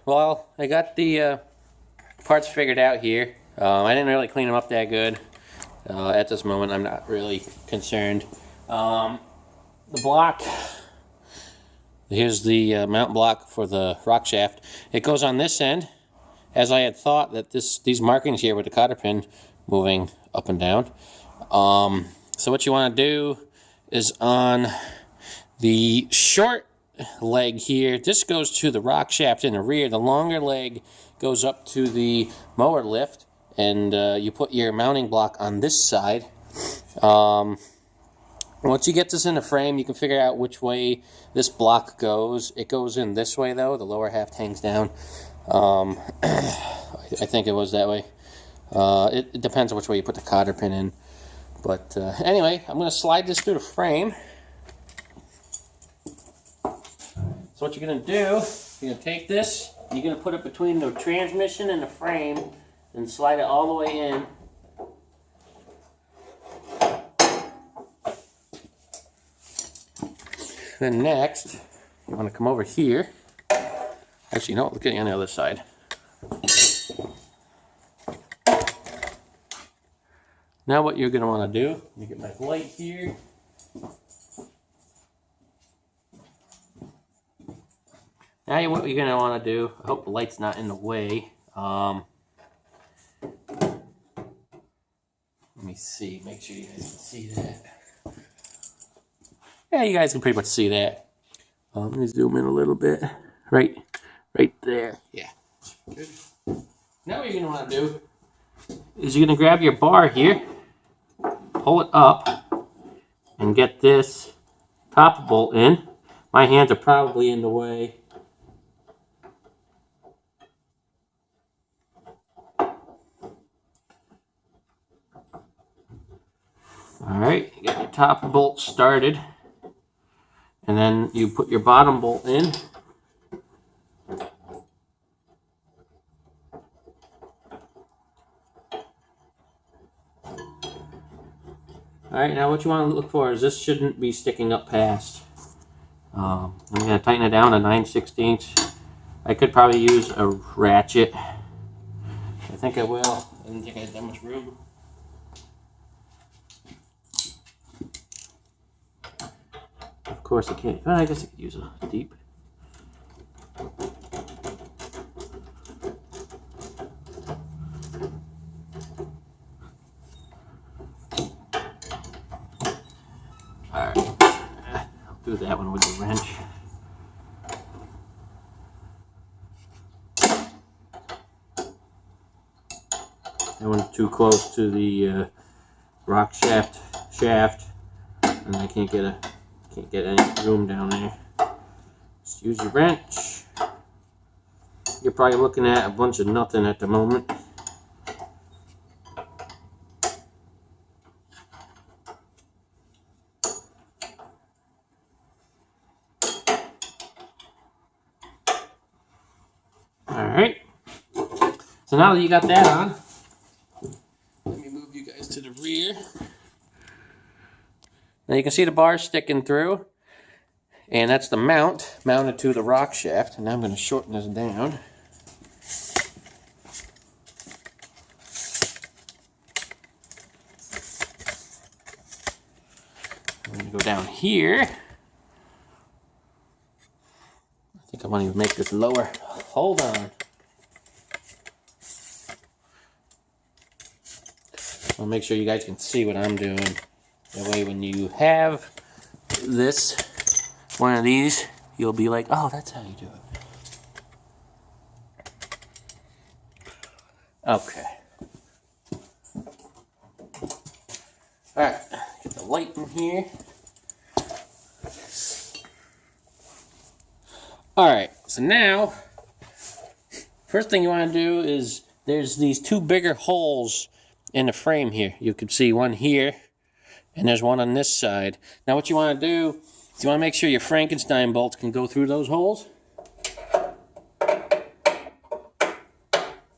well, I got the parts figured out here. I didn't really clean them up that good. At this moment, I'm not really concerned. The block, here's the mount block for the rock shaft. It goes on this end, as I had thought that these markings here with the cotter pin moving up and down. So what you want to do is on the short leg here, this goes to the rock shaft in the rear. The longer leg goes up to the mower lift, and you put your mounting block on this side. Once you get this in the frame, you can figure out which way this block goes. It goes in this way though, the lower half hangs down. I think it was that way. It depends on which way you put the cotter pin in. But anyway, I'm going to slide this through the frame. So what you're going to do, you're going to take this, you're going to put it between the transmission and the frame, and slide it all the way in. Then next, you want to come over here. Actually, no, look at it on the other side. Now what you're going to want to do, let me get my light here. Now what you're going to want to do, I hope the light's not in the way. Let me see, make sure you guys can see that. Yeah, you guys can pretty much see that. Let me zoom in a little bit. Right there. Yeah. Good. Now what you're going to want to do is you're going to grab your bar here, pull it up, and get this top bolt in. My hands are probably in the way. Alright, you get your top bolt started, and then you put your bottom bolt in. Alright, now what you want to look for is this shouldn't be sticking up past. I'm going to tighten it down to 9/16. I could probably use a ratchet. I think I will. I didn't think I had that much room. Of course I can't. Well, I guess I could use a deep. Alright, I'll do that one with the wrench. That one's too close to the rock shaft, and I can't get any room down there. Just use your wrench. You're probably looking at a bunch of nothing at the moment. Alright, so now that you got that on, let me move you guys to the rear. Now you can see the bar sticking through, and that's the mount mounted to the rock shaft. And now I'm going to shorten this down. I'm going to go down here. I think I want to make this lower. Hold on. I'll make sure you guys can see what I'm doing. That way when you have this, one of these, you'll be like, oh, that's how you do it. Okay. Alright, get the light in here. Alright, so now, first thing you want to do is, there's these two bigger holes in the frame here. You can see one here, and there's one on this side. Now what you want to do is you want to make sure your Frankenstein bolts can go through those holes.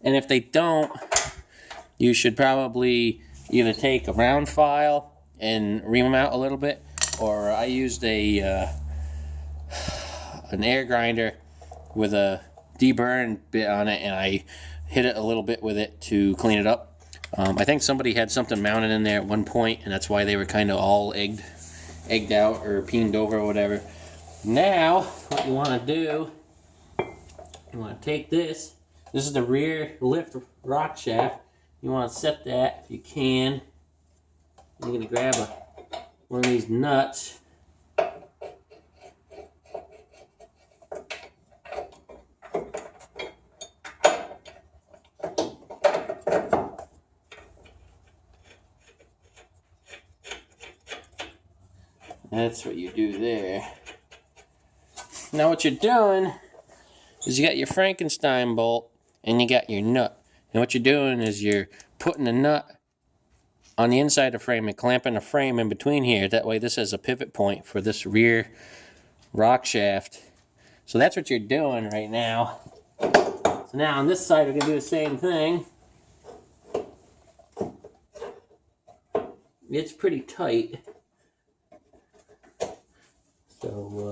And if they don't, you should probably either take a round file and ream them out a little bit, or I used an air grinder with a deburring bit on it, and I hit it a little bit with it to clean it up. I think somebody had something mounted in there at one point, and that's why they were kind of all egged out or peened over or whatever. Now, what you want to do, you want to take this. This is the rear lift rock shaft. You want to set that if you can. You're going to grab one of these nuts. That's what you do there. Now what you're doing is you got your Frankenstein bolt and you got your nut. And what you're doing is you're putting the nut on the inside of the frame and clamping the frame in between here. That way this has a pivot point for this rear rock shaft. So that's what you're doing right now. So now on this side we're going to do the same thing. It's pretty tight. So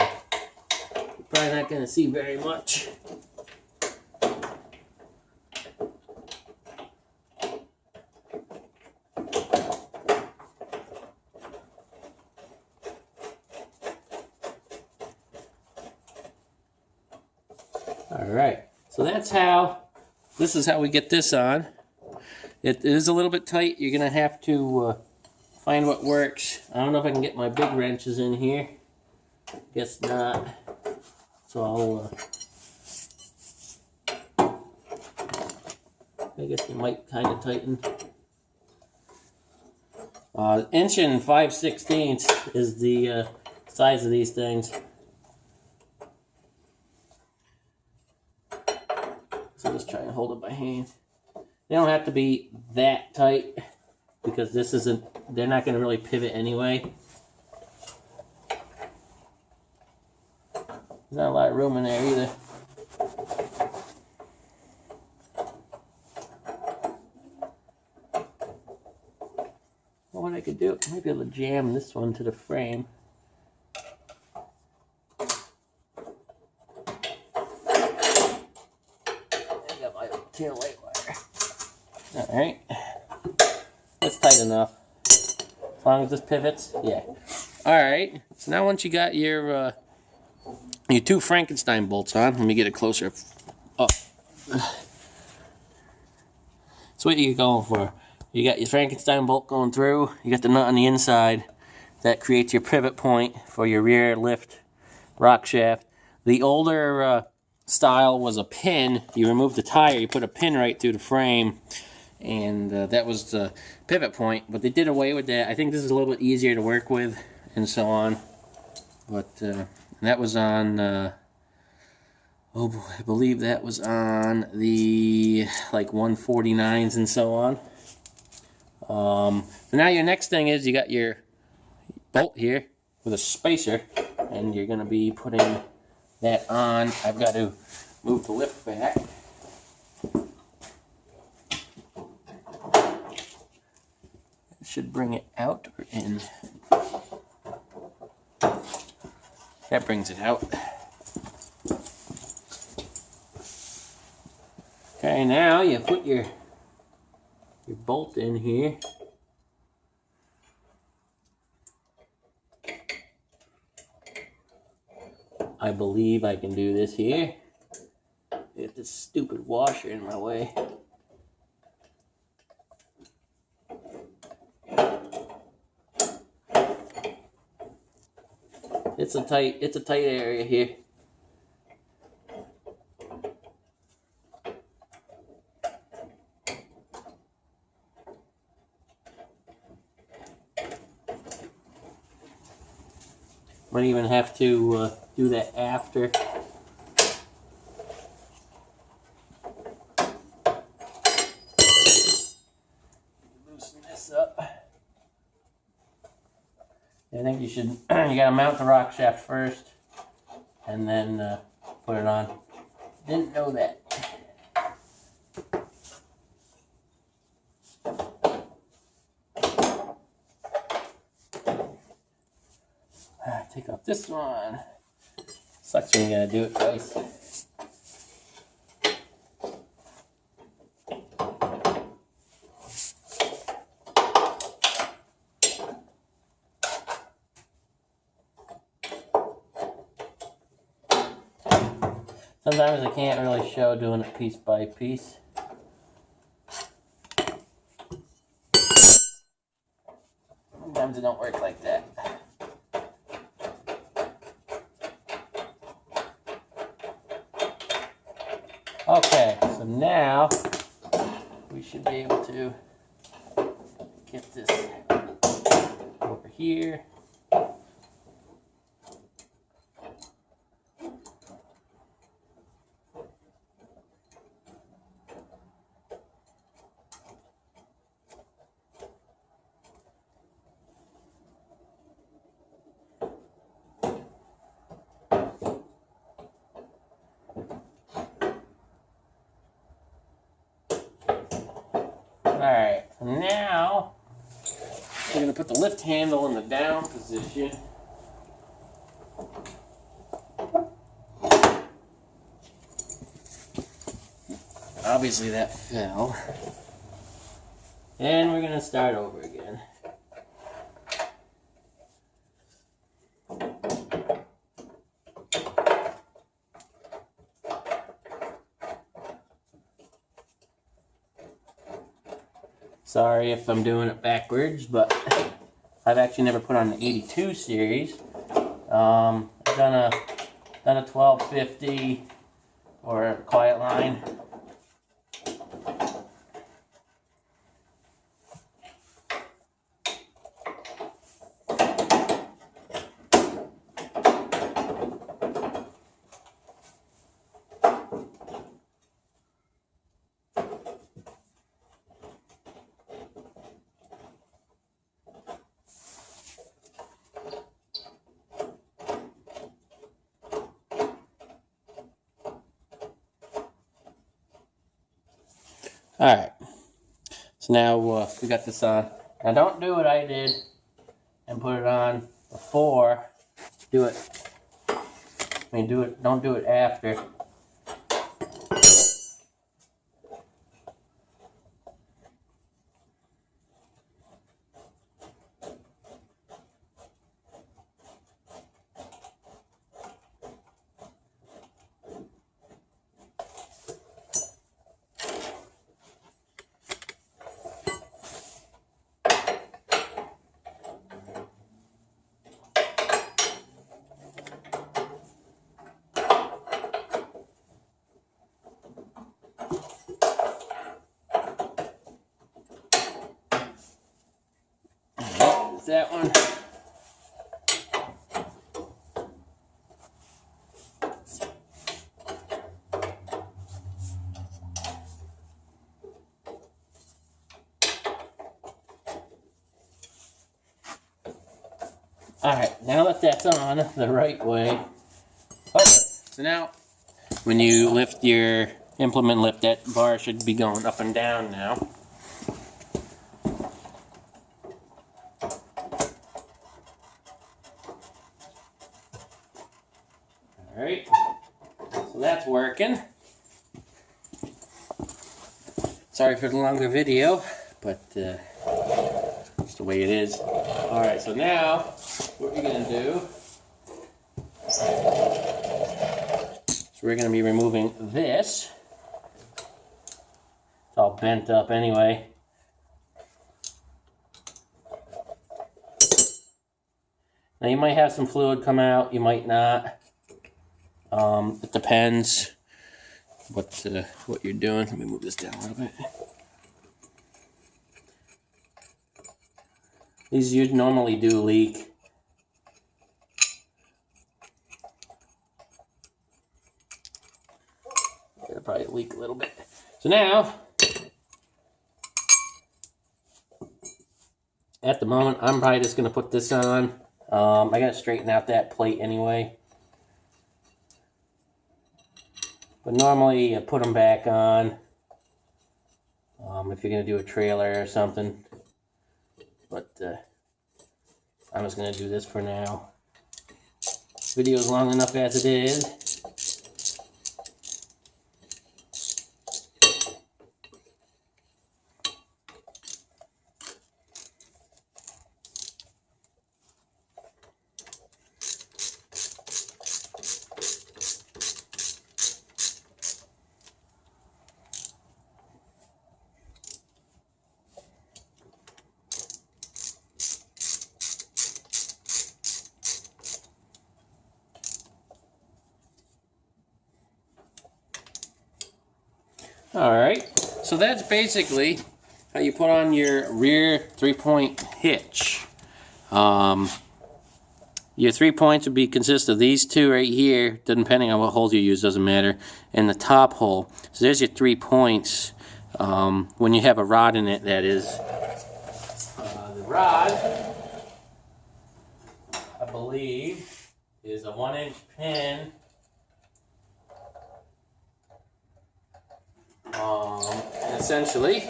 you're probably not going to see very much. Alright, so this is how we get this on. It is a little bit tight. You're going to have to find what works. I don't know if I can get my big wrenches in here. Guess not. So I guess you might kind of tighten. 1 and 5/16 is the size of these things. So just try and hold it by hand. They don't have to be that tight because they're not going to really pivot anyway. There's not a lot of room in there either. Well, what I could do, I might be able to jam this one to the frame. I got my tail light wire. Alright. That's tight enough. As long as this pivots, yeah. Alright, so now once you got your 2 Frankenstein bolts on. Let me get it closer up. That's what you're going for. You got your Frankenstein bolt going through. You got the nut on the inside. That creates your pivot point for your rear lift rock shaft. The older style was a pin. You remove the tire, you put a pin right through the frame, and that was the pivot point. But they did away with that. I think this is a little bit easier to work with and so on. But that was on, I believe that was on the, like, 149s and so on. So now your next thing is you got your bolt here with a spacer, and you're going to be putting that on. I've got to move the lift back. It should bring it out or in. That brings it out. Okay, now you put your bolt in here. I believe I can do this here. Get this stupid washer in my way. It's a tight area here. Might even have to do that after. Loosen this up. I think you should. You gotta mount the rock shaft first, and then put it on. Didn't know that. Take off this one. Sucks when you gotta do it twice. sometimes I can't really show doing it piece by piece. Sometimes it don't work like that. Okay, so now we should be able to get this over here. Alright, now we're going to put the lift handle in the down position. Obviously that fell. And we're going to start over again. Sorry if I'm doing it backwards, but I've actually never put on the 82 series. I've done a 1250 or a quiet line. Alright, so now we got this on. Now don't do what I did and put it on before. Don't do it after. That one. Alright, now that that's on the right way. Okay, so now when you lift your implement lift, that bar should be going up and down now. Alright, so that's working. Sorry for the longer video, but it's the way it is. Alright, so now what we're going to do is we're going to be removing this. It's all bent up anyway. Now you might have some fluid come out, you might not. It depends what you're doing. Let me move this down a little bit. These you normally do leak. It'll probably leak a little bit. So now, at the moment, I'm probably just going to put this on. I got to straighten out that plate anyway. But normally you put them back on if you're going to do a trailer or something. But I'm just going to do this for now. Video's long enough as it is. Alright, so that's basically how you put on your rear 3-point hitch. Your 3 points would consist of these two right here, depending on what holes you use, doesn't matter, and the top hole. So there's your 3 points when you have a rod in it, that is. The rod, I believe, is a 1-inch pin. And essentially,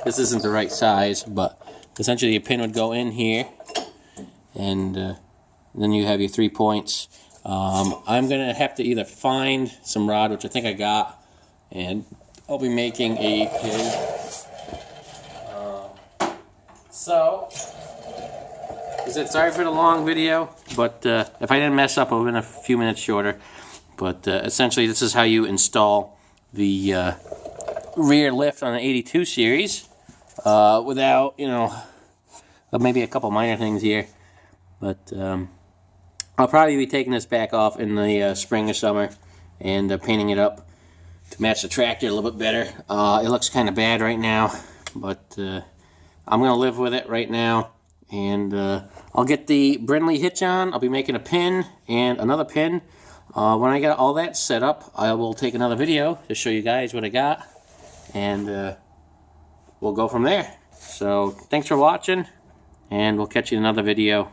this isn't the right size, but essentially your pin would go in here, and then you have your 3 points. I'm going to have to either find some rod, which I think I got, and I'll be making a pin. So, I said, sorry for the long video, but if I didn't mess up, it would have been a few minutes shorter. But essentially, this is how you install the rear lift on the 82 series without, you know, maybe a couple minor things here. But I'll probably be taking this back off in the spring or summer and painting it up to match the tractor a little bit better. It looks kind of bad right now, but I'm going to live with it right now. And I'll get the Brindley hitch on. I'll be making a pin and another pin. When I get all that set up, I will take another video to show you guys what I got. And we'll go from there. So thanks for watching, and we'll catch you in another video.